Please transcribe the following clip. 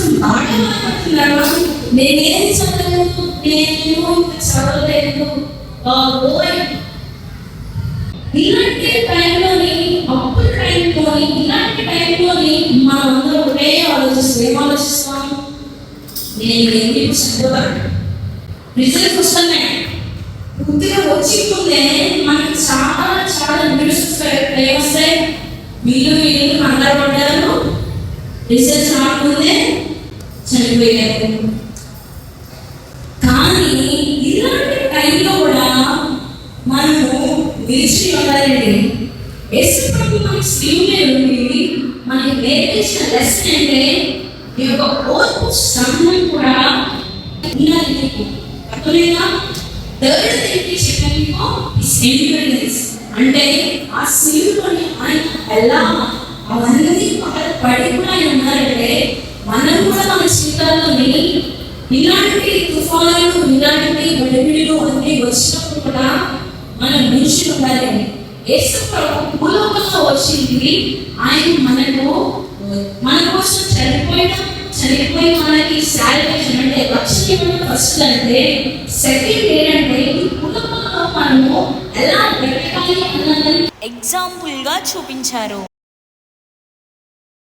కొంచెం బాగా మాట్లాడుతున్నాను, నేనేది చదవలేదు, నేను చదవలేదు. ఇలాంటి టైంలోని, అప్పుడు టైంలోని, ఇలాంటి టైంలోని మనందరూ ఒకటే ఆలోచిస్తాం, నేను ఎందుకు చదవాలి, రిజల్ట్స్ వస్తున్నాయి. పూర్తిగా వచ్చి ముందే మనకి చాలా చాలా న్యూస్ వస్తాయి. వీళ్ళు అందరూ పడ్డారు, రిజల్ట్స్ రాకముందే చనిపోయారు. కానీ ఇలాంటి టైంలో కూడా మనము నిలిచి ఉండాలండి. యేసు ప్రభు మనకి శిలువ మీద ఉండి మనకి నేర్పించిన లెసన్ అంటే ఈ యొక్క ఓర్పు సహనం కూడా ఉండాలి. అర్థమైనా? థర్డ్ థింగ్ చెప్పాను, ఇండిపెండెన్స్. అంటే ఆ శిలువలోని ఆయన ఎలా అవన్నీ పడి కూడా ఆయన ఉన్నారంటే, మనం కూడా మన జీవితాల్లోని ఇలాంటి తుఫానులు, ఇలాంటి గడిబిడిలు అన్నీ వచ్చినప్పుడు కూడా మనం నిలిచి ఉండాలని. యేసు ప్రభు భూలోకంలో వచ్చింది ఆయన మన కోసం చనిపోయి మనకి సాల్వేషన్ అంటే రక్షణ ఫస్ట్ అంటే, సెకండ్ ఏంటంటే ఈ భూలోకంలో మనము ఎలా బ్రతకాలి అన్నది ఎగ్జాంపుల్గా చూపించారు.